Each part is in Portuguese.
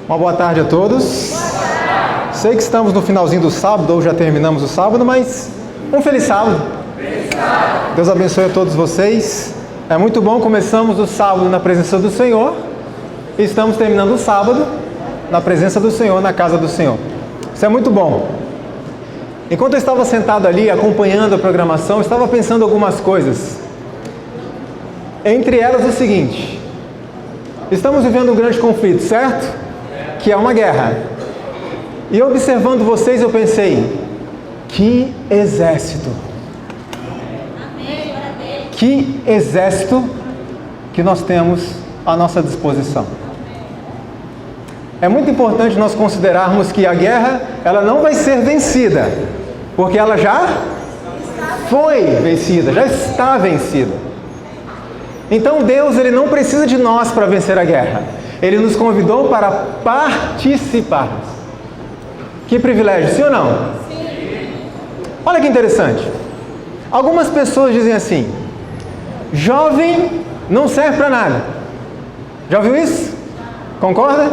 Uma boa tarde a todos. Sei que estamos no finalzinho do sábado, ou já terminamos o sábado, mas um feliz sábado. Deus abençoe a todos vocês. É muito bom, começamos o sábado na presença do Senhor e estamos terminando o sábado na presença do Senhor, na casa do Senhor. Isso é muito bom. Enquanto eu estava sentado ali, acompanhando a programação, eu estava pensando algumas coisas. Entre elas o seguinte: estamos vivendo um grande conflito, certo? Que é uma guerra. E observando vocês, eu pensei, que exército! Que exército que nós temos à nossa disposição. É muito importante nós considerarmos que a guerra, ela não vai ser vencida, porque ela já foi vencida, já está vencida. Então Deus, Ele não precisa de nós para vencer a guerra. Ele nos convidou para participarmos. Que privilégio, sim ou não? Sim. Olha que interessante. Algumas pessoas dizem assim: jovem não serve para nada. Já ouviu isso? Concorda?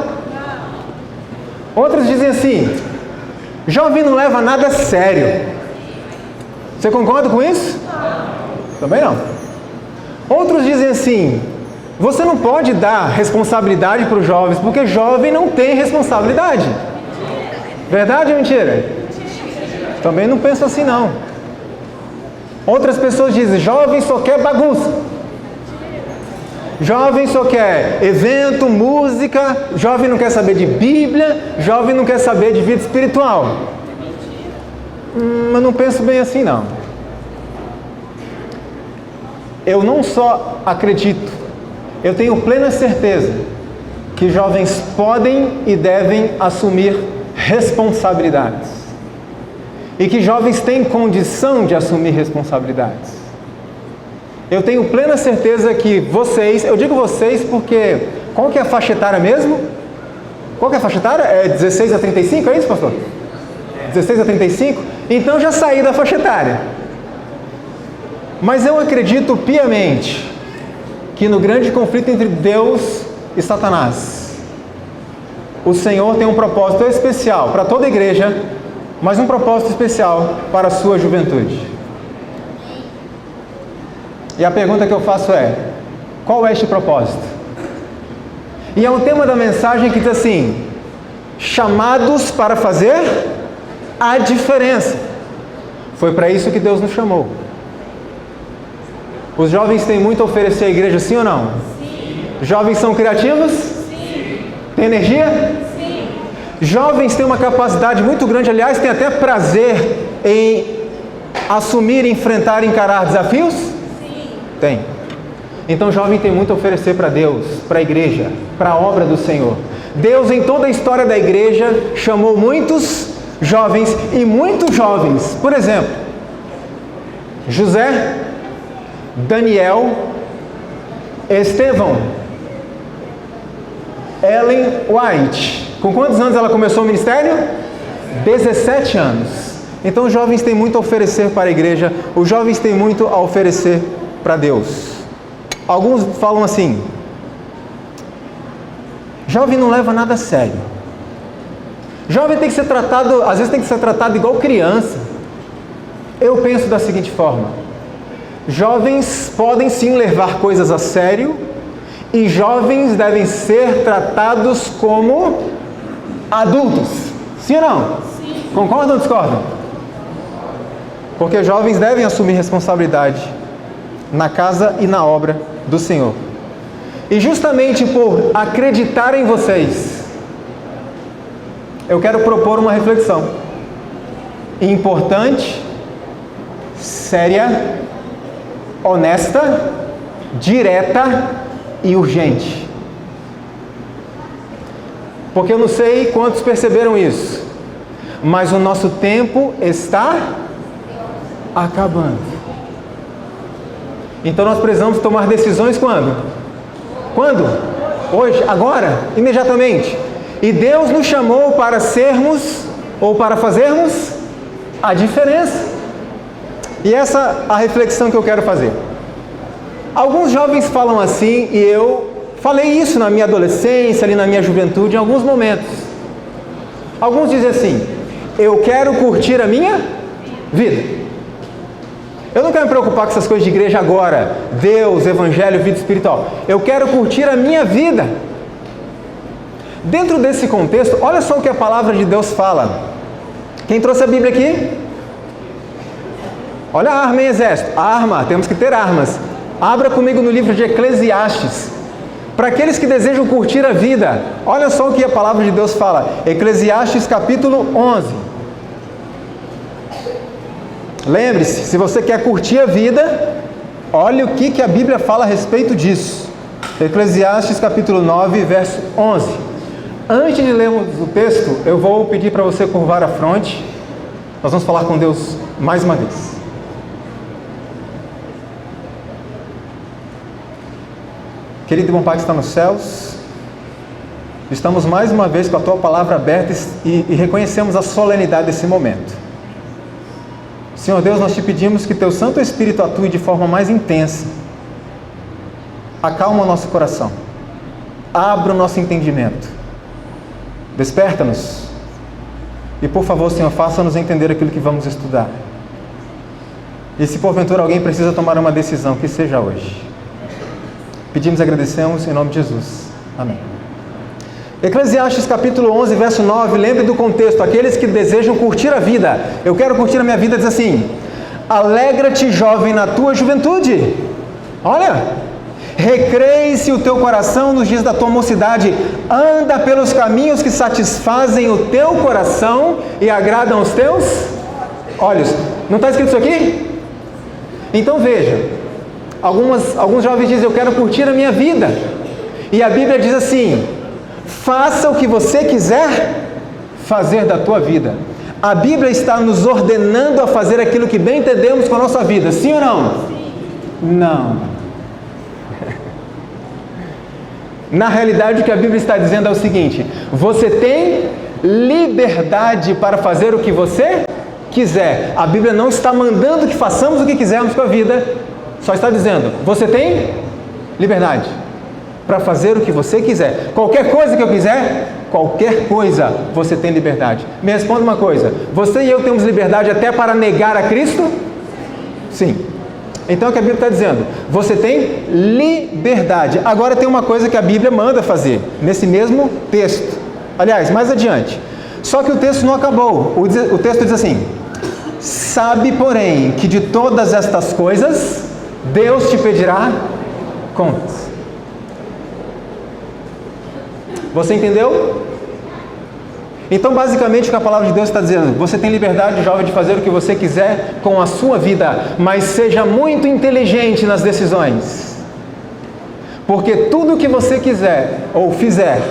Outros dizem assim: jovem não leva nada a sério. Você concorda com isso? Também não. Outros dizem assim: você não pode dar responsabilidade para os jovens, porque jovem não tem responsabilidade. Verdade ou mentira? Também não penso assim não. Outras pessoas dizem: jovem só quer bagunça. Jovem só quer evento, música. Jovem não quer saber de Bíblia. Jovem não quer saber de vida espiritual. Mas não penso bem assim não. Eu não só acredito, eu tenho plena certeza que jovens podem e devem assumir responsabilidades. E que jovens têm condição de assumir responsabilidades. Eu tenho plena certeza que vocês, eu digo vocês porque, qual que é a faixa etária mesmo? Qual que é a faixa etária? É 16 a 35, é isso, pastor? 16 a 35? Então já saí da faixa etária. Mas eu acredito piamente que no grande conflito entre Deus e Satanás, o Senhor tem um propósito especial para toda a igreja, mas um propósito especial para a sua juventude. E a pergunta que eu faço é: qual é este propósito? E é um tema da mensagem que diz assim: chamados para fazer a diferença. Foi para isso que Deus nos chamou. Os jovens têm muito a oferecer à igreja, sim ou não? Sim. Jovens são criativos? Sim. Tem energia? Sim. Jovens têm uma capacidade muito grande, aliás, têm até prazer em assumir, enfrentar e encarar desafios? Sim. Tem. Então, jovem tem muito a oferecer para Deus, para a igreja, para a obra do Senhor. Deus, em toda a história da igreja, chamou muitos jovens e muitos jovens. Por exemplo, José, Daniel, Estevão, Ellen White. Com quantos anos ela começou o ministério? 17 anos. Então os jovens têm muito a oferecer para a igreja. Os jovens têm muito a oferecer para Deus. Alguns falam assim: jovem não leva nada a sério. Jovem tem que ser tratado, às vezes tem que ser tratado igual criança. Eu penso da seguinte forma: jovens podem sim levar coisas a sério, e jovens devem ser tratados como adultos. Sim ou não? Sim. Concordam ou discordam? Porque jovens devem assumir responsabilidade na casa e na obra do Senhor. E justamente por acreditar em vocês, eu quero propor uma reflexão importante, séria, honesta, direta e urgente. Porque eu não sei quantos perceberam isso, mas o nosso tempo está acabando. Então nós precisamos tomar decisões quando? Quando? Hoje, agora, imediatamente. E Deus nos chamou para sermos, ou para fazermos, a diferença. E essa é a reflexão que eu quero fazer. Alguns jovens falam assim, e eu Falei isso na minha adolescência, ali na minha juventude, em alguns momentos. Alguns dizem assim: eu quero curtir a minha vida. Eu não quero me preocupar com essas coisas de igreja agora, Deus, Evangelho, vida espiritual. Eu quero curtir a minha vida. Dentro desse contexto, olha só o que a palavra de Deus fala. Quem trouxe a Bíblia aqui? Olha a arma, hein, exército? Arma, temos que ter armas. Abra comigo no livro de Eclesiastes. Para aqueles que desejam curtir a vida, olha só o que a palavra de Deus fala. Eclesiastes capítulo 11. Lembre-se, se você quer curtir a vida, olha o que a Bíblia fala a respeito disso. Eclesiastes capítulo 9, verso 11. Antes de lermos o texto, eu vou pedir para você curvar a fronte. Nós vamos falar com Deus mais uma vez. Querido e bom Pai que está nos céus, estamos mais uma vez com a Tua palavra aberta e reconhecemos a solenidade desse momento. Senhor Deus, nós te pedimos que Teu Santo Espírito atue de forma mais intensa. Acalma o nosso coração. Abra o nosso entendimento. Desperta-nos. E por favor, Senhor, faça-nos entender aquilo que vamos estudar. E se porventura alguém precisa tomar uma decisão, que seja hoje. Pedimos e agradecemos em nome de Jesus. Amém. Eclesiastes capítulo 11, verso 9, lembre do contexto. Aqueles que desejam curtir a vida. Eu quero curtir a minha vida, diz assim: alegra-te, jovem, na tua juventude. Olha, recreie-se o teu coração nos dias da tua mocidade. Anda pelos caminhos que satisfazem o teu coração e agradam os teus olhos. Não está escrito isso aqui? Então veja, alguns jovens dizem: eu quero curtir a minha vida. E a Bíblia diz assim: faça o que você quiser fazer da tua vida. A Bíblia está nos ordenando a fazer aquilo que bem entendemos com a nossa vida. Sim ou não? Sim. Não. Na realidade, o que a Bíblia está dizendo é o seguinte: você tem liberdade para fazer o que você quiser. A Bíblia não está mandando que façamos o que quisermos com a vida, só está dizendo: você tem liberdade para fazer o que você quiser. Qualquer coisa que eu quiser, qualquer coisa, você tem liberdade. Me responda uma coisa: você e eu temos liberdade até para negar a Cristo? Sim. Então o que a Bíblia está dizendo? Você tem liberdade. Agora tem uma coisa que a Bíblia manda fazer, nesse mesmo texto. Aliás, mais adiante. Só que o texto não acabou. O texto diz assim: sabe, porém, que de todas estas coisas, Deus te pedirá contas. Você entendeu? Então, basicamente, o que a palavra de Deus está dizendo: você tem liberdade, jovem, de fazer o que você quiser com a sua vida, mas seja muito inteligente nas decisões. Porque tudo o que você quiser ou fizer,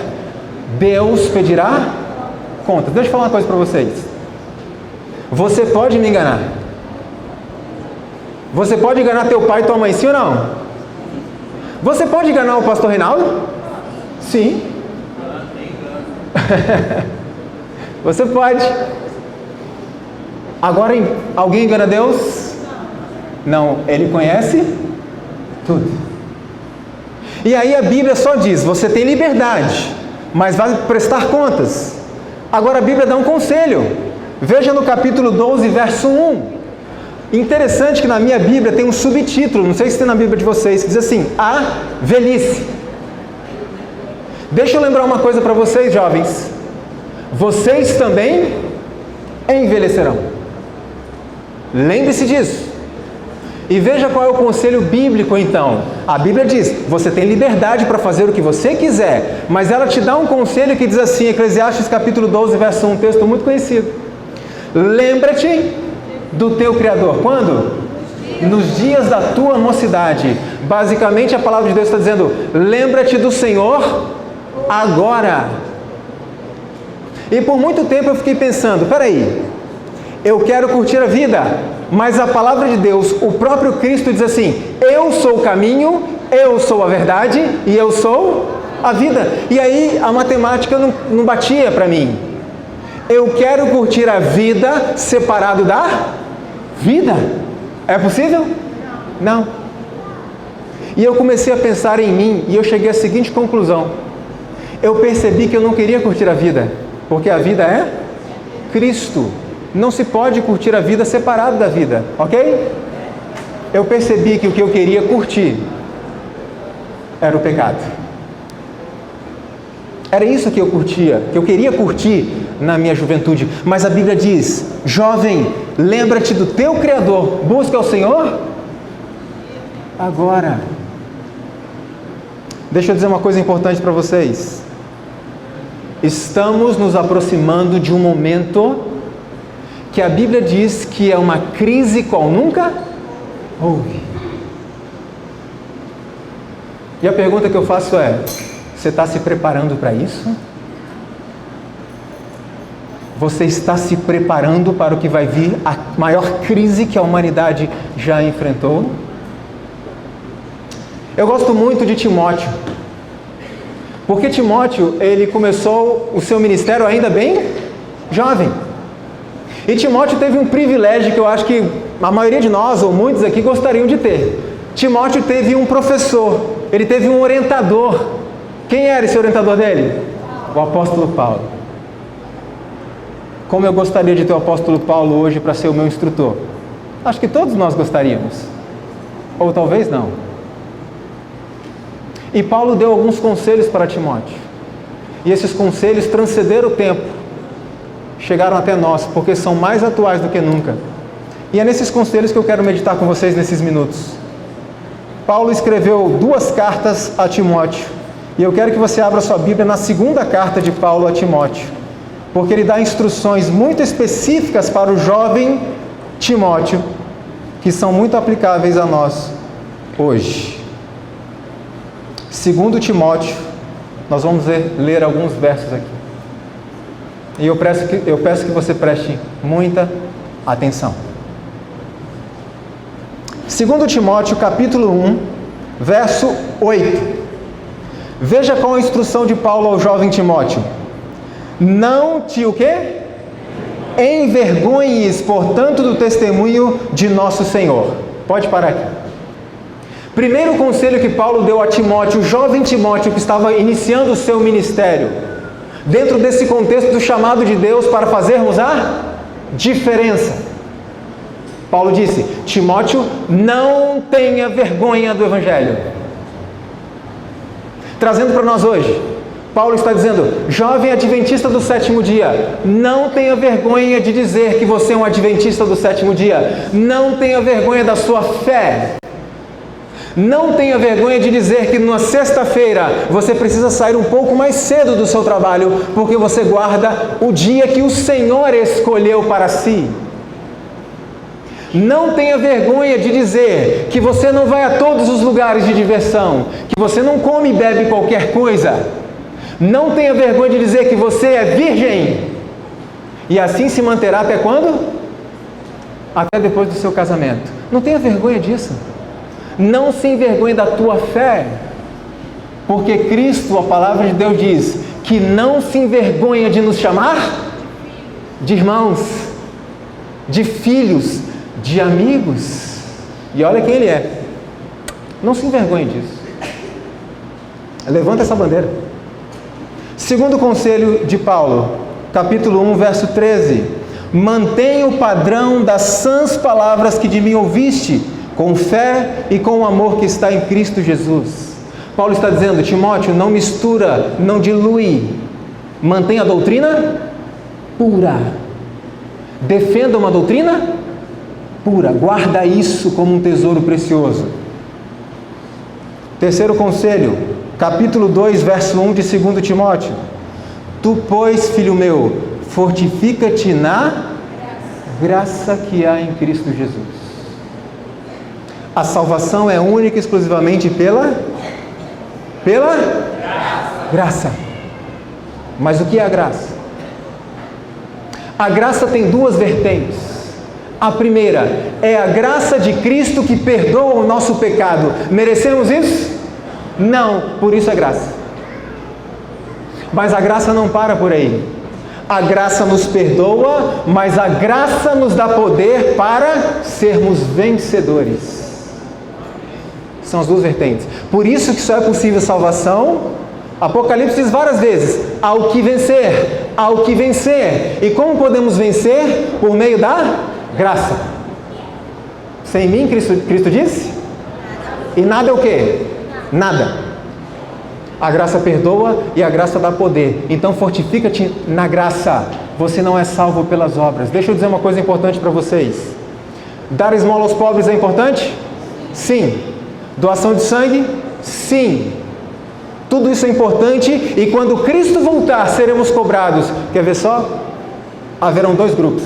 Deus pedirá contas. Deixa eu falar uma coisa para vocês. Você pode me enganar. Você pode enganar teu pai e tua mãe, sim ou não? Você pode enganar o pastor Reinaldo? Sim. Você pode. Agora, alguém engana Deus? Não, Ele conhece tudo. E aí a Bíblia só diz: você tem liberdade, mas vai prestar contas. Agora a Bíblia dá um conselho. Veja no capítulo 12, verso 1. Interessante que na minha Bíblia tem um subtítulo, não sei se tem na Bíblia de vocês, que diz assim: a velhice. Deixa eu lembrar uma coisa para vocês, jovens: vocês também envelhecerão. Lembre-se disso. E veja qual é o conselho bíblico então. A Bíblia diz: você tem liberdade para fazer o que você quiser, mas ela te dá um conselho que diz assim, Eclesiastes capítulo 12, verso 1, um texto muito conhecido: lembra-te do teu Criador. Quando? Nos dias da tua mocidade. Basicamente a palavra de Deus está dizendo: lembra-te do Senhor agora. E por muito tempo eu fiquei pensando: peraí, eu quero curtir a vida, mas a palavra de Deus, o próprio Cristo diz assim: eu sou o caminho, eu sou a verdade e eu sou a vida. E aí a matemática não batia para mim. Eu quero curtir a vida separado da vida. É possível? Não. E eu comecei a pensar em mim e eu cheguei à seguinte conclusão. Eu percebi que eu não queria curtir a vida, porque a vida é Cristo. Não se pode curtir a vida separado da vida, ok? Eu percebi que o que eu queria curtir era o pecado. Era isso que eu curtia, que eu queria curtir na minha juventude. Mas a Bíblia diz: jovem, lembra-te do teu Criador, busca o Senhor agora. Deixa eu dizer uma coisa importante para vocês. Estamos nos aproximando de um momento que a Bíblia diz que é uma crise qual nunca houve. E a pergunta que eu faço é: você está se preparando para isso? Você está se preparando para o que vai vir, a maior crise que a humanidade já enfrentou? Eu gosto muito de Timóteo, porque Timóteo, ele começou o seu ministério ainda bem jovem. E Timóteo teve um privilégio que eu acho que a maioria de nós, ou muitos aqui, gostariam de ter. Timóteo teve um professor, ele teve um orientador. Quem era esse orientador dele? O apóstolo Paulo. Como eu gostaria de ter o apóstolo Paulo hoje para ser o meu instrutor? Acho que todos nós gostaríamos. Ou talvez não. E Paulo deu alguns conselhos para Timóteo. E esses conselhos transcenderam o tempo. Chegaram até nós, porque são mais atuais do que nunca. E é nesses conselhos que eu quero meditar com vocês nesses minutos. Paulo escreveu 2 cartas a Timóteo. E eu quero que você abra sua Bíblia na 2ª carta de Paulo a Timóteo. Porque ele dá instruções muito específicas para o jovem Timóteo, que são muito aplicáveis a nós hoje. 2 Timóteo, nós vamos ler alguns versos aqui. E eu peço que você preste muita atenção. 2 Timóteo, capítulo 1, verso 8. Veja qual a instrução de Paulo ao jovem Timóteo. Não te o quê? Envergonhes, portanto, do testemunho de nosso Senhor. Pode parar aqui. Primeiro conselho que Paulo deu a Timóteo, o jovem Timóteo que estava iniciando o seu ministério, dentro desse contexto do chamado de Deus para fazermos a diferença. Paulo disse: Timóteo, não tenha vergonha do Evangelho. Trazendo para nós hoje, Paulo está dizendo: jovem adventista do 7º dia, não tenha vergonha de dizer que você é um adventista do 7º dia. Não tenha vergonha da sua fé. Não tenha vergonha de dizer que na sexta-feira você precisa sair um pouco mais cedo do seu trabalho, porque você guarda o dia que o Senhor escolheu para si. Não tenha vergonha de dizer que você não vai a todos os lugares de diversão, que você não come e bebe qualquer coisa. Não tenha vergonha de dizer que você é virgem, e assim se manterá até quando? Até depois do seu casamento. Não tenha vergonha disso. Não se envergonhe da tua fé, porque Cristo, a palavra de Deus diz, que não se envergonha de nos chamar de irmãos, de filhos, de amigos. E olha quem Ele é. Não se envergonhe disso. Levanta essa bandeira. Segundo conselho de Paulo, capítulo 1, verso 13. Mantenha o padrão das sãs palavras que de mim ouviste, com fé e com o amor que está em Cristo Jesus. Paulo está dizendo: Timóteo, não mistura, não dilui. Mantenha a doutrina pura. Defenda uma doutrina pura. Guarda isso como um tesouro precioso. Terceiro conselho, capítulo 2, verso 1 de 2 Timóteo. Tu, pois, filho meu, fortifica-te na graça que há em Cristo Jesus. A salvação é única e exclusivamente pela graça. Mas o que é a graça? A graça tem 2 vertentes. A primeira é a graça de Cristo que perdoa o nosso pecado. Merecemos isso? Não, por isso é graça. Mas a graça não para por aí. A graça nos perdoa, mas a graça nos dá poder para sermos vencedores. São as duas vertentes. Por isso que só é possível salvação. Apocalipse diz várias vezes, ao que vencer, ao que vencer. E como podemos vencer? Por meio da graça. Sem mim, Cristo disse? E nada é o quê? Nada. A graça perdoa e a graça dá poder. Então fortifica-te na graça. Você não é salvo pelas obras. Deixa eu dizer uma coisa importante para vocês. Dar esmola aos pobres é importante? Sim. Doação de sangue? Sim. Tudo isso é importante e quando Cristo voltar, seremos cobrados. Quer ver só? Haverão dois grupos.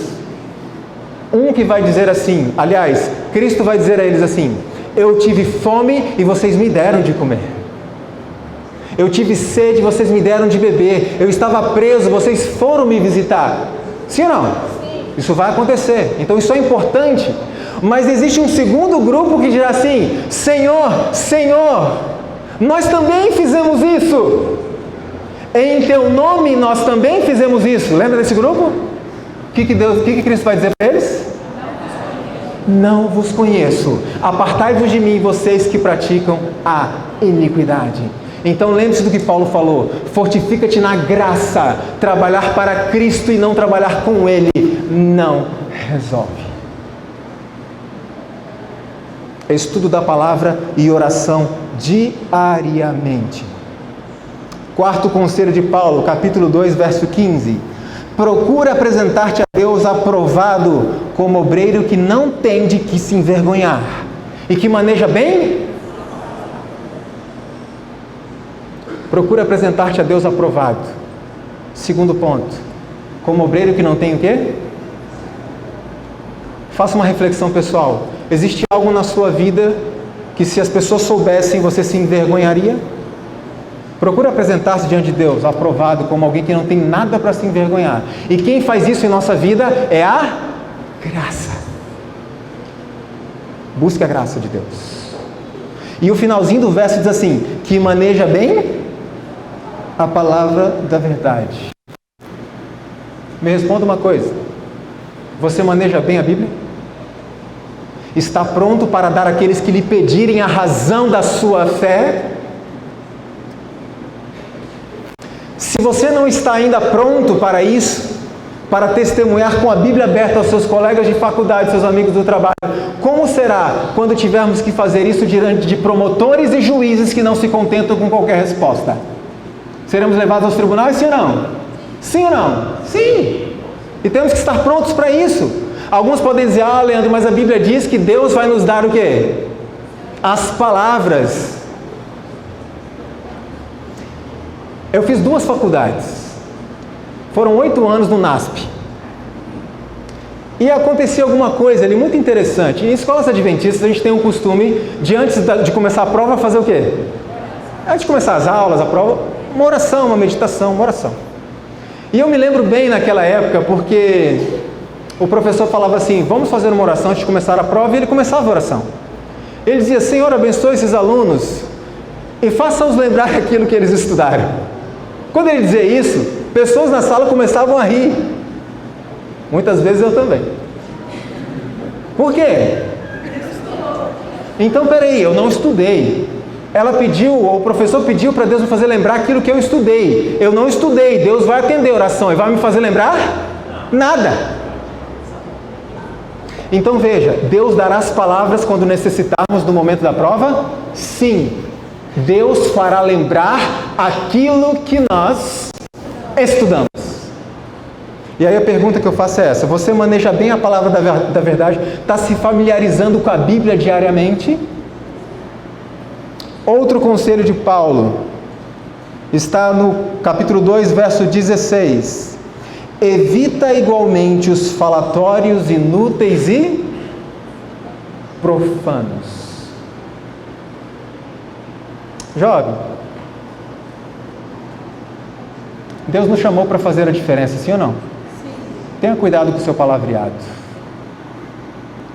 Um que vai dizer assim, aliás, Cristo vai dizer a eles assim: eu tive fome e vocês me deram de comer. Eu tive sede e vocês me deram de beber. Eu estava preso, vocês foram me visitar. Sim ou não? Sim. Isso vai acontecer. Então isso é importante. Mas existe um segundo grupo que dirá assim: Senhor, Senhor, nós também fizemos isso. Em teu nome nós também fizemos isso. Lembra desse grupo? O que Cristo vai dizer para eles? Não vos conheço. Apartai-vos de mim, vocês que praticam a iniquidade. Então lembre-se do que Paulo falou. Fortifica-te na graça. Trabalhar para Cristo e não trabalhar com Ele não resolve. Estudo da palavra e oração diariamente. Quarto conselho de Paulo, capítulo 2, verso 15. Procura apresentar-te a Deus aprovado, como obreiro que não tem de que se envergonhar e que maneja bem. Procura apresentar-te a Deus aprovado. Segundo ponto, como obreiro que não tem o quê? Faça uma reflexão pessoal. Existe algo na sua vida que, se as pessoas soubessem, você se envergonharia? Procura apresentar-se diante de Deus aprovado, como alguém que não tem nada para se envergonhar. E quem faz isso em nossa vida é a graça. Busque a graça de Deus. E o finalzinho do verso diz assim: que maneja bem a palavra da verdade. Me responda uma coisa: você maneja bem a Bíblia? Está pronto para dar àqueles que lhe pedirem a razão da sua fé? Se você não está ainda pronto para isso, para testemunhar com a Bíblia aberta aos seus colegas de faculdade, seus amigos do trabalho, como será quando tivermos que fazer isso diante de promotores e juízes que não se contentam com qualquer resposta? Seremos levados aos tribunais, sim ou não? Sim ou não? Sim! E temos que estar prontos para isso. Alguns podem dizer: ah, Leandro, mas a Bíblia diz que Deus vai nos dar o quê? As palavras. Eu fiz 2 faculdades. Foram 8 anos no NASP. E aconteceu alguma coisa ali muito interessante. Em escolas adventistas a gente tem um costume de, antes de começar a prova, fazer o quê? Antes de começar as aulas, a prova, uma oração, uma meditação, uma oração. E eu me lembro bem naquela época, porque o professor falava assim: vamos fazer uma oração antes de começar a prova, e ele começava a oração. Ele dizia: Senhor, abençoe esses alunos e faça-os lembrar aquilo que eles estudaram. Quando ele dizia isso, pessoas na sala começavam a rir. Muitas vezes eu também. Por quê? Então, peraí, eu não estudei. Ela pediu, ou o professor pediu para Deus me fazer lembrar aquilo que eu estudei. Eu não estudei. Deus vai atender a oração e vai me fazer lembrar? Nada. Então veja, Deus dará as palavras quando necessitarmos no momento da prova? Sim. Deus fará lembrar aquilo que nós estudamos. E aí a pergunta que eu faço é essa: você maneja bem a palavra da verdade? Está se familiarizando com a Bíblia diariamente? Outro conselho de Paulo está no capítulo 2, verso 16. Evita igualmente os falatórios inúteis e profanos. Jovem, Deus nos chamou para fazer a diferença, sim ou não? Sim. Tenha cuidado com o seu palavreado.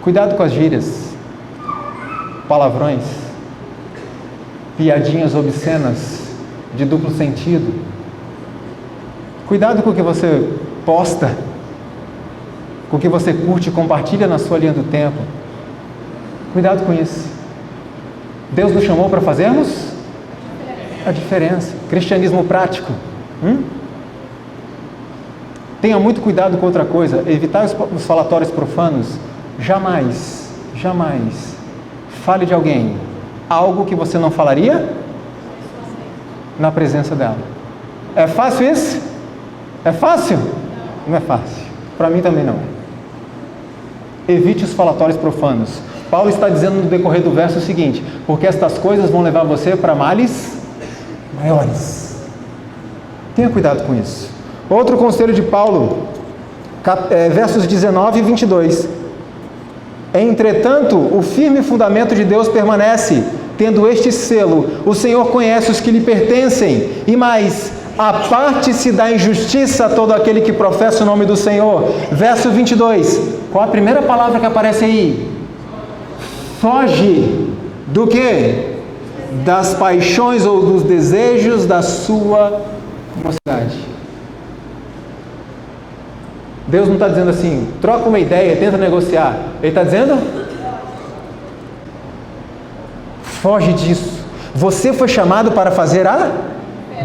Cuidado com as gírias, palavrões, piadinhas obscenas de duplo sentido. Cuidado com o que você posta, com o que você curte e compartilha na sua linha do tempo. Cuidado com isso. Deus nos chamou para fazermos a diferença. Cristianismo prático. Tenha muito cuidado com outra coisa. Evitar os falatórios profanos. Jamais fale de alguém algo que você não falaria na presença dela. É fácil isso? É fácil? Não é fácil. Para mim também não é. Evite os falatórios profanos. Paulo está dizendo no decorrer do verso o seguinte: porque estas coisas vão levar você para males maiores. Tenha cuidado com isso. Outro conselho de Paulo, versos 19 e 22. Entretanto, o firme fundamento de Deus permanece, tendo este selo: o Senhor conhece os que lhe pertencem, e mais, aparte-se da injustiça todo aquele que professa o nome do Senhor. Verso 22, qual a primeira palavra que aparece aí? Foge do quê? Das paixões ou dos desejos da sua mocidade. Deus não está dizendo assim, troca uma ideia, tenta negociar. Ele está dizendo, foge disso. Você foi chamado para fazer a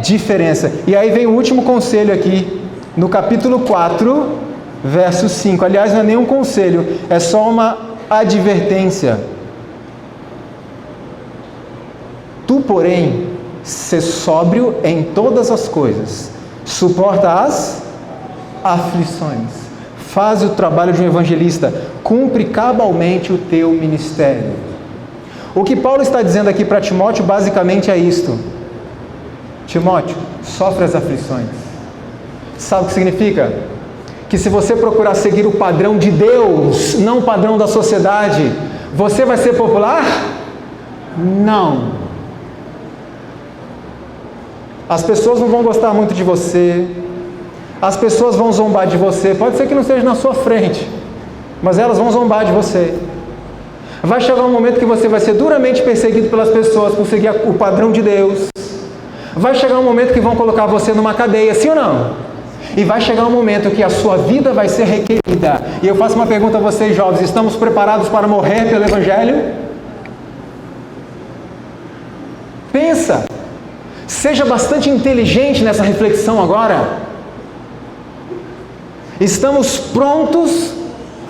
diferença. E aí vem o último conselho aqui, no capítulo 4, verso 5. Aliás, não é nenhum conselho, é só uma advertência. Tu, porém, sê sóbrio em todas as coisas, suporta as aflições, faz o trabalho de um evangelista, cumpre cabalmente o teu ministério. O que Paulo está dizendo aqui para Timóteo basicamente é isto: Timóteo, sofre as aflições. Sabe o que significa? Que se você procurar seguir o padrão de Deus, não o padrão da sociedade, você vai ser popular? Não. As pessoas não vão gostar muito de você, as pessoas vão zombar de você, pode ser que não esteja na sua frente, mas elas vão zombar de você. Vai chegar um momento que você vai ser duramente perseguido pelas pessoas por seguir o padrão de Deus. Vai chegar um momento que vão colocar você numa cadeia, sim ou não? E vai chegar um momento que a sua vida vai ser requerida. E eu faço uma pergunta a vocês, jovens: estamos preparados para morrer pelo Evangelho? Pensa, seja bastante inteligente nessa reflexão agora. Estamos prontos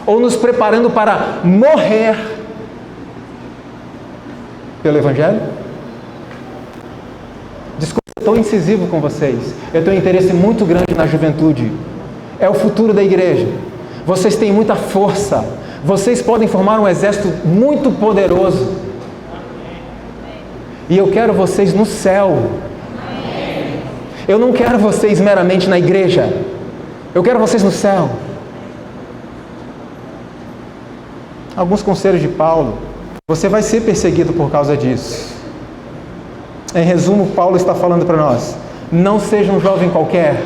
ou nos preparando para morrer pelo Evangelho? Desculpa, eu estou incisivo com vocês. Eu tenho um interesse muito grande na juventude. É o futuro da igreja. Vocês têm muita força. Vocês podem formar um exército muito poderoso. E eu quero vocês no céu. Eu não quero vocês meramente na igreja. Eu quero vocês no céu. Alguns conselhos de Paulo. Você vai ser perseguido por causa disso. Em resumo, Paulo está falando para nós: não seja um jovem qualquer,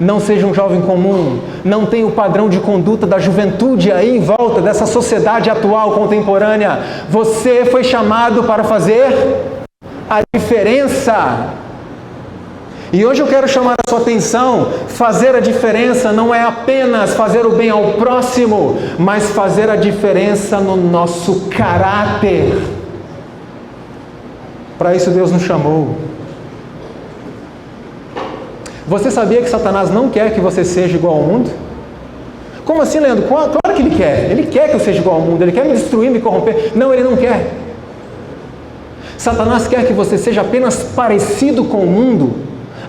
não seja um jovem comum, não tenha o padrão de conduta da juventude aí em volta dessa sociedade atual, contemporânea. Você foi chamado para fazer a diferença. E hoje eu quero chamar a sua atenção: fazer a diferença não é apenas fazer o bem ao próximo, mas fazer a diferença no nosso caráter. Para isso Deus nos chamou. Você sabia que Satanás não quer que você seja igual ao mundo? Como assim, Leandro? Claro que ele quer. Ele quer que eu seja igual ao mundo. Ele quer me destruir, me corromper. Não, ele não quer. Satanás quer que você seja apenas parecido com o mundo,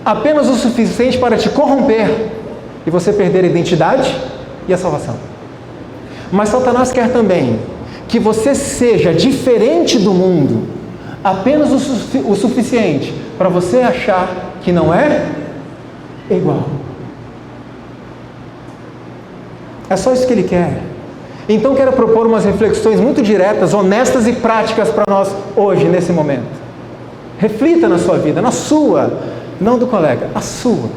apenas o suficiente para te corromper e você perder a identidade e a salvação. Mas Satanás quer também que você seja diferente do mundo, apenas o suficiente para você achar que não é igual. É só isso que ele quer. Então quero propor umas reflexões muito diretas, honestas e práticas para nós hoje, nesse momento. Reflita na sua vida, na sua, não do colega, a sua.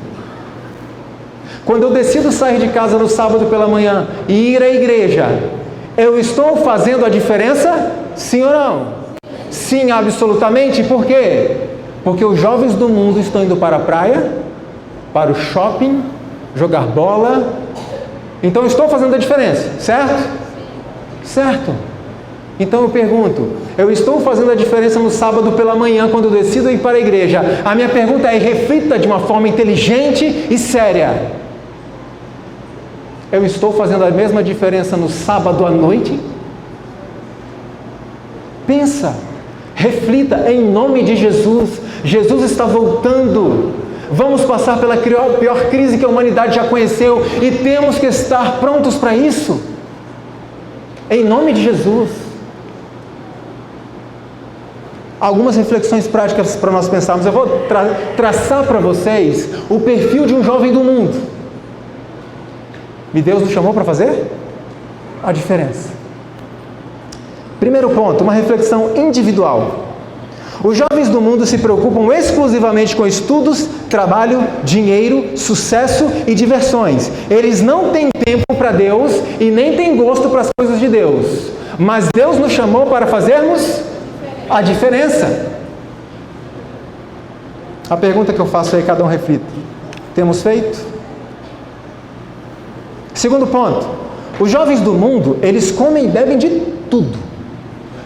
Quando eu decido sair de casa no sábado pela manhã e ir à igreja, eu estou fazendo a diferença? Sim ou não? Sim, absolutamente. Por quê? Porque os jovens do mundo estão indo para a praia, para o shopping, jogar bola. Então eu estou fazendo a diferença, certo? Certo. Então eu pergunto, eu estou fazendo a diferença no sábado pela manhã quando eu decido ir para a igreja? A minha pergunta é, reflita de uma forma inteligente e séria. Eu estou fazendo a mesma diferença no sábado à noite? Pensa, reflita em nome de Jesus. Jesus está voltando. Vamos passar pela pior crise que a humanidade já conheceu e temos que estar prontos para isso. Em nome de Jesus. Algumas reflexões práticas para nós pensarmos. Eu vou traçar para vocês o perfil de um jovem do mundo. E Deus nos chamou para fazer a diferença. Primeiro ponto, uma reflexão individual. Os jovens do mundo se preocupam exclusivamente com estudos, trabalho, dinheiro, sucesso e diversões. Eles não têm tempo para Deus e nem têm gosto para as coisas de Deus. Mas Deus nos chamou para fazermos a diferença. A pergunta que eu faço aí, cada um reflita. Temos feito? Segundo ponto, os jovens do mundo, eles comem e bebem de tudo.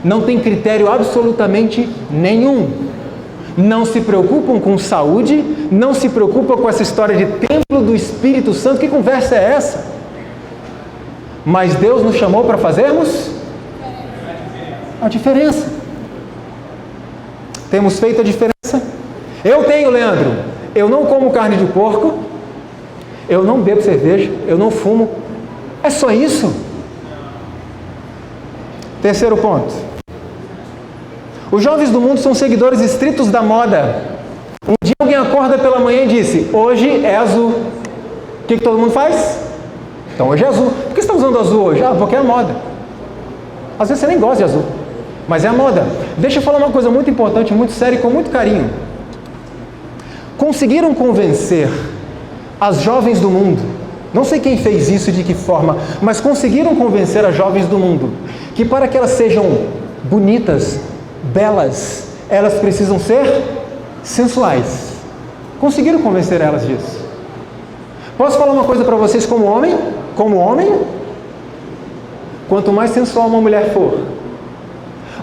Não tem critério absolutamente nenhum. Não se preocupam com saúde, não se preocupam com essa história de templo do Espírito Santo. Que conversa é essa? Mas Deus nos chamou para fazermos a diferença. Temos feito a diferença? Eu tenho, Leandro. Eu não como carne de porco, eu não bebo cerveja, eu não fumo. É só isso? Terceiro ponto. Os jovens do mundo são seguidores estritos da moda. Um dia alguém acorda pela manhã e disse, hoje é azul. O que todo mundo faz? Então hoje é azul. Por que você está usando azul hoje? Ah, porque é a moda. Às vezes você nem gosta de azul, mas é a moda. Deixa eu falar uma coisa muito importante, muito séria e com muito carinho. Conseguiram convencer as jovens do mundo, não sei quem fez isso e de que forma, mas conseguiram convencer as jovens do mundo que para que elas sejam bonitas, belas, elas precisam ser sensuais. Conseguiram convencer elas disso. Posso falar uma coisa para vocês como homem? Como homem, quanto mais sensual uma mulher for,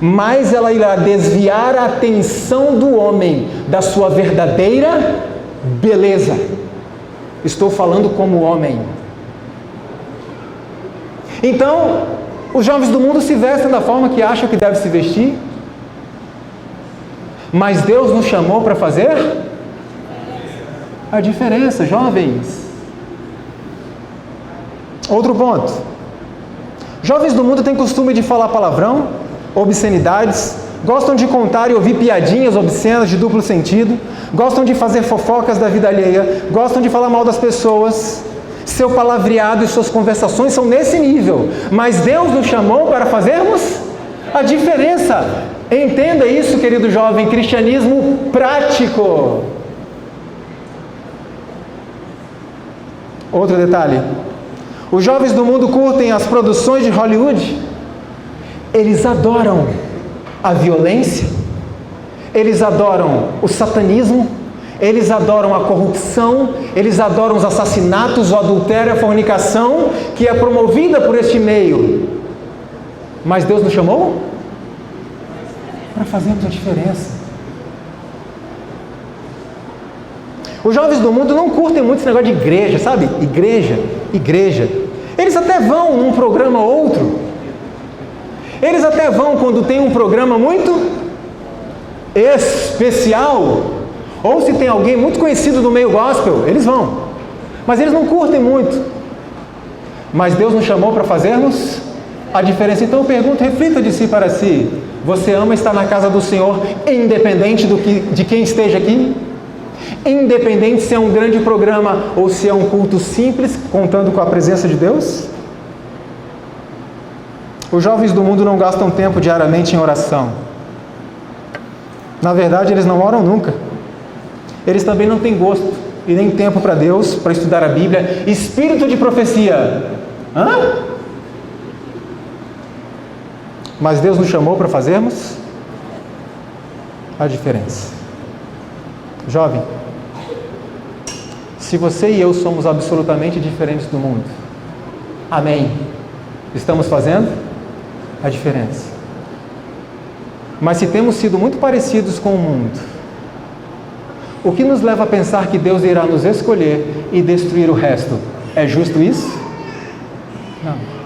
mais ela irá desviar a atenção do homem da sua verdadeira beleza. Estou falando como homem. Então, os jovens do mundo se vestem da forma que acham que deve se vestir, mas Deus nos chamou para fazer a diferença, jovens. Outro ponto. Jovens do mundo têm costume de falar palavrão, obscenidades, gostam de contar e ouvir piadinhas obscenas de duplo sentido, gostam de fazer fofocas da vida alheia, gostam de falar mal das pessoas. Seu palavreado e suas conversações são nesse nível, mas Deus nos chamou para fazermos a diferença. Entenda isso, querido jovem, cristianismo prático. Outro detalhe, os jovens do mundo curtem as produções de Hollywood, eles adoram a violência, eles adoram o satanismo, eles adoram a corrupção, eles adoram os assassinatos, o adultério, a fornicação, que é promovida por este meio. Mas Deus nos chamou para fazermos a diferença. Os jovens do mundo não curtem muito esse negócio de igreja, sabe? Igreja. Eles até vão num programa ou outro. Eles até vão quando tem um programa muito especial, ou se tem alguém muito conhecido do meio gospel, eles vão. Mas eles não curtem muito. Mas Deus nos chamou para fazermos a diferença. Então eu pergunto, reflita de si para si. Você ama estar na casa do Senhor, independente de quem esteja aqui? Independente se é um grande programa ou se é um culto simples, contando com a presença de Deus? Os jovens do mundo não gastam tempo diariamente em oração. Na verdade, eles não oram nunca. Eles também não têm gosto e nem tempo para Deus, para estudar a Bíblia. Espírito de profecia. Hã? Mas Deus nos chamou para fazermos a diferença. Jovem, se você e eu somos absolutamente diferentes do mundo, amém? Estamos fazendo a diferença. Mas se temos sido muito parecidos com o mundo, o que nos leva a pensar que Deus irá nos escolher e destruir o resto? É justo isso? Não.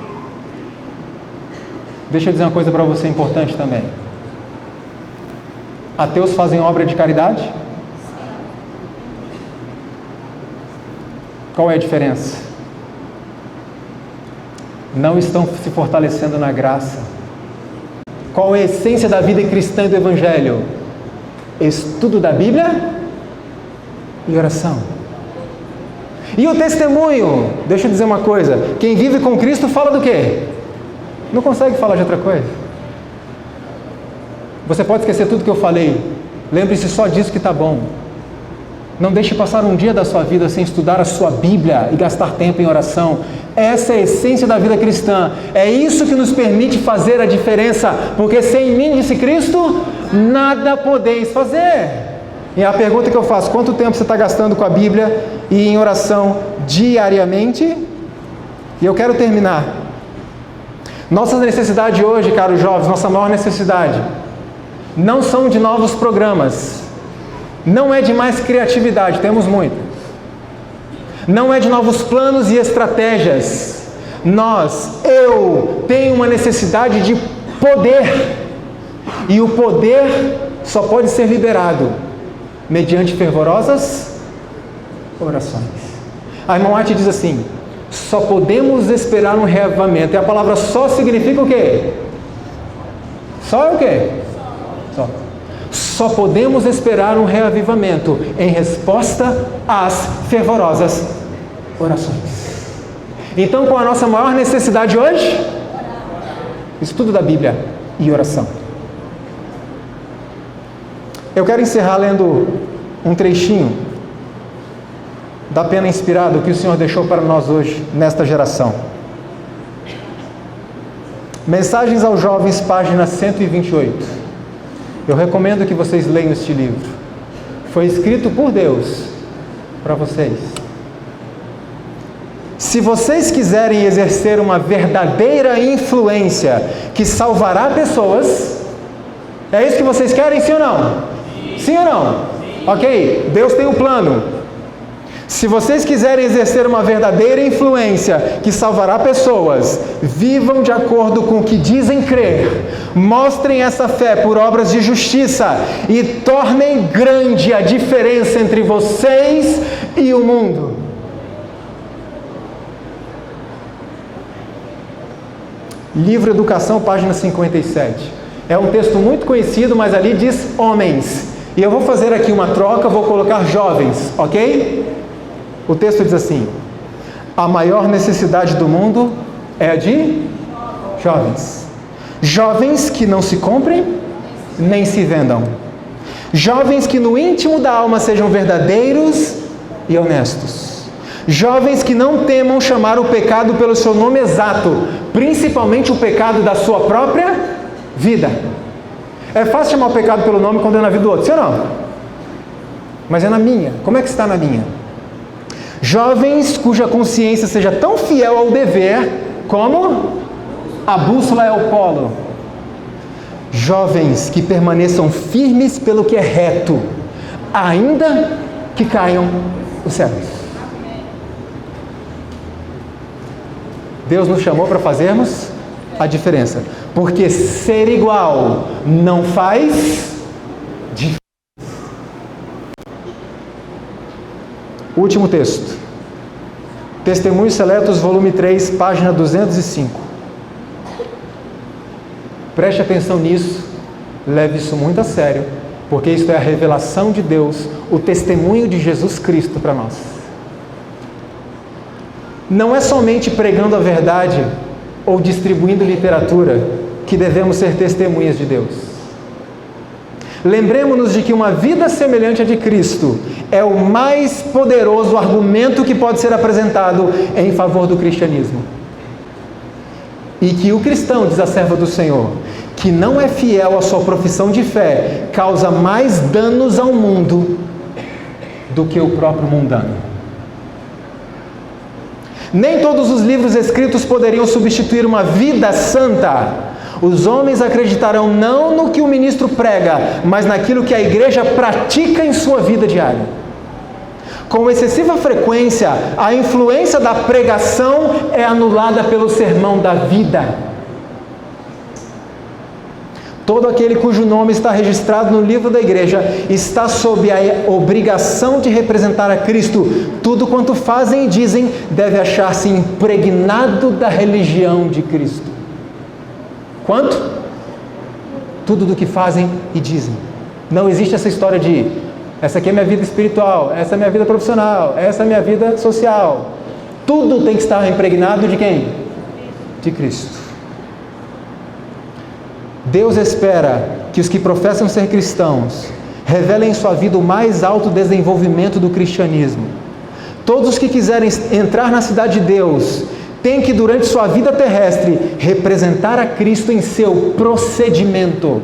Deixa eu dizer uma coisa para você importante também. Ateus fazem obra de caridade? Qual é a diferença? Não estão se fortalecendo na graça. Qual é a essência da vida cristã e do Evangelho? Estudo da Bíblia e oração. E o testemunho? Deixa eu dizer uma coisa. Quem vive com Cristo fala do quê? Não consegue falar de outra coisa. Você pode esquecer tudo que eu falei. Lembre-se só disso que está bom. Não deixe passar um dia da sua vida sem estudar a sua Bíblia e gastar tempo em oração. Essa é a essência da vida cristã. É isso que nos permite fazer a diferença. Porque sem mim, disse Cristo, nada podeis fazer. E a pergunta que eu faço: quanto tempo você está gastando com a Bíblia e em oração diariamente? E eu quero terminar. Nossa necessidade hoje, caros jovens, nossa maior necessidade, não são de novos programas, não é de mais criatividade, temos muito, não é de novos planos e estratégias. Eu tenho uma necessidade de poder, e o poder só pode ser liberado mediante fervorosas orações. A irmã White diz assim: só podemos esperar um reavivamento. E a palavra só significa o quê? Só é o quê? Só podemos esperar um reavivamento em resposta às fervorosas orações. Então, qual a nossa maior necessidade hoje? Estudo da Bíblia e oração. Eu quero encerrar lendo um trechinho da pena inspirada que o Senhor deixou para nós hoje, nesta geração. Mensagens aos Jovens, página 128. Eu recomendo que vocês leiam este livro. Foi escrito por Deus para vocês. Se vocês quiserem exercer uma verdadeira influência que salvará pessoas, é isso que vocês querem, sim ou não? Sim ou não? Ok, Deus tem um plano. Se vocês quiserem exercer uma verdadeira influência que salvará pessoas, vivam de acordo com o que dizem crer, mostrem essa fé por obras de justiça e tornem grande a diferença entre vocês e o mundo. Livro Educação, página 57. É um texto muito conhecido, mas ali diz homens. E eu vou fazer aqui uma troca, vou colocar jovens, ok? O texto diz assim: a maior necessidade do mundo é a de jovens. Jovens que não se comprem, nem se vendam. Jovens que no íntimo da alma sejam verdadeiros e honestos. Jovens que não temam chamar o pecado pelo seu nome exato, principalmente o pecado da sua própria vida. É fácil chamar o pecado pelo nome quando é na vida do outro, sim ou não? Mas é na minha. Como é que está na minha? Jovens cuja consciência seja tão fiel ao dever como a bússola é o polo. Jovens que permaneçam firmes pelo que é reto, ainda que caiam os céus. Deus nos chamou para fazermos a diferença, porque ser igual não faz diferença. Último texto. Testemunhos Seletos, volume 3, página 205. Preste atenção nisso, leve isso muito a sério, porque isto é a revelação de Deus, o testemunho de Jesus Cristo para nós. Não é somente pregando a verdade ou distribuindo literatura que devemos ser testemunhas de Deus. Lembremos-nos de que uma vida semelhante à de Cristo é o mais poderoso argumento que pode ser apresentado em favor do cristianismo. E que o cristão, diz a serva do Senhor, que não é fiel à sua profissão de fé, causa mais danos ao mundo do que o próprio mundano. Nem todos os livros escritos poderiam substituir uma vida santa, Os homens acreditarão não no que o ministro prega, mas naquilo que a igreja pratica em sua vida diária. Com excessiva frequência, a influência da pregação é anulada pelo sermão da vida. Todo aquele cujo nome está registrado no livro da igreja está sob a obrigação de representar a Cristo. Tudo quanto fazem e dizem deve achar-se impregnado da religião de Cristo. Quanto? Tudo do que fazem e dizem. Não existe essa história de essa aqui é minha vida espiritual, essa é minha vida profissional, essa é minha vida social. Tudo tem que estar impregnado de quem? De Cristo. Deus espera que os que professam ser cristãos revelem em sua vida o mais alto desenvolvimento do cristianismo. Todos os que quiserem entrar na cidade de Deus têm que, durante sua vida terrestre, representar a Cristo em seu procedimento.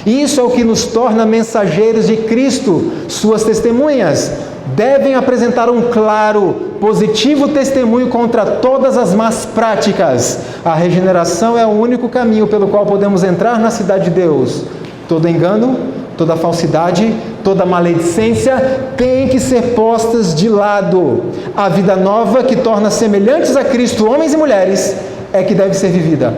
Isso é o que nos torna mensageiros de Cristo. Suas testemunhas devem apresentar um claro, positivo testemunho contra todas as más práticas. A regeneração é o único caminho pelo qual podemos entrar na cidade de Deus. Todo engano, toda falsidade, toda maledicência tem que ser postas de lado. A vida nova que torna semelhantes a Cristo, homens e mulheres, é que deve ser vivida.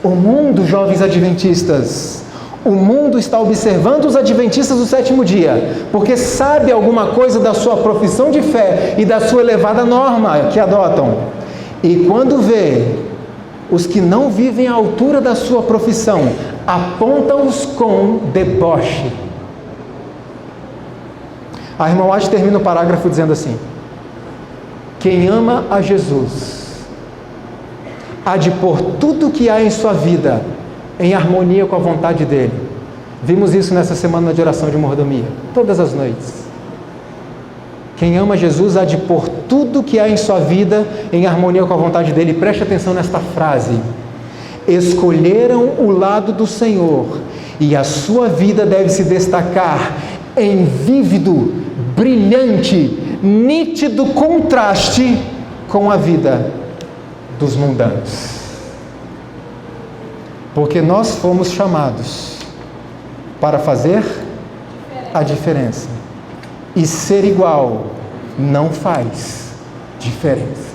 O mundo, jovens adventistas, o mundo está observando os adventistas do sétimo dia, porque sabe alguma coisa da sua profissão de fé e da sua elevada norma que adotam. E quando vê os que não vivem à altura da sua profissão, aponta-os com deboche. A irmã White termina o parágrafo dizendo assim: quem ama a Jesus há de pôr tudo o que há em sua vida em harmonia com a vontade dele. Vimos isso nessa semana de oração de mordomia, todas as noites. Quem ama Jesus há de pôr tudo o que há em sua vida em harmonia com a vontade dele. Preste atenção nesta frase: escolheram o lado do Senhor, e a sua vida deve se destacar em vívido, brilhante, nítido contraste com a vida dos mundanos. Porque nós fomos chamados para fazer a diferença. E ser igual não faz diferença.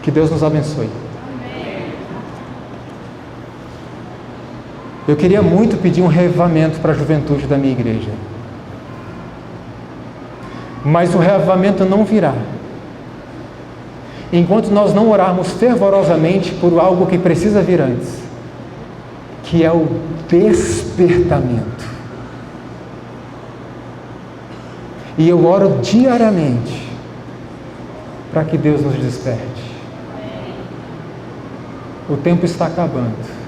Que Deus nos abençoe. Eu queria muito pedir um reavivamento para a juventude da minha igreja. Mas o reavivamento não virá enquanto nós não orarmos fervorosamente por algo que precisa vir antes, que é o despertamento. E eu oro diariamente para que Deus nos desperte. O tempo está acabando.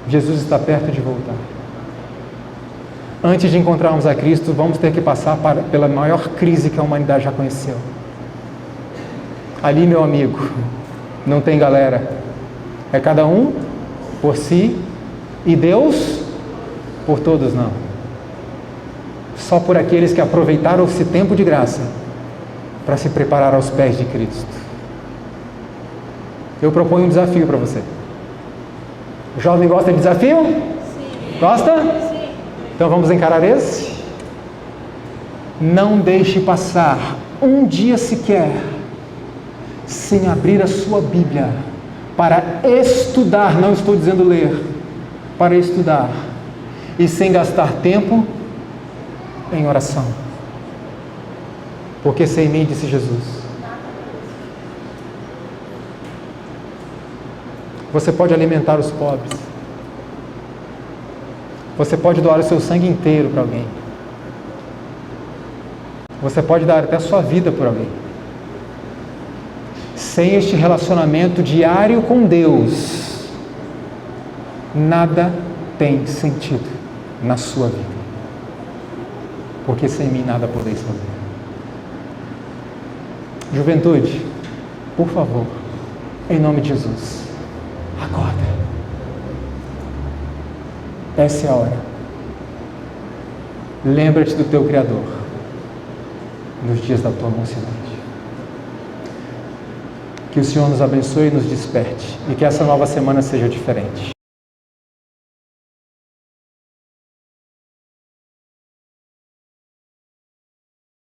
Jesus está perto de voltar. Antes de encontrarmos a Cristo, vamos ter que passar pela maior crise que a humanidade já conheceu. Ali, meu amigo, não tem galera. É cada um por si e Deus por todos, não. Só por aqueles que aproveitaram esse tempo de graça para se preparar aos pés de Cristo. Eu proponho um desafio para você. O jovem gosta de desafio? Sim. Gosta? Sim. Então vamos encarar esse? Não deixe passar um dia sequer sem abrir a sua Bíblia para estudar, não estou dizendo ler, para estudar, e sem gastar tempo em oração. Porque sem mim, disse Jesus, você pode alimentar os pobres, você pode doar o seu sangue inteiro para alguém, você pode dar até a sua vida por alguém. Sem este relacionamento diário com Deus, nada tem sentido na sua vida. Porque sem mim nada podeis fazer. Juventude, por favor, em nome de Jesus, acorda. Essa é a hora. Lembra-te do teu Criador nos dias da tua mocidade. Que o Senhor nos abençoe e nos desperte, e que essa nova semana seja diferente.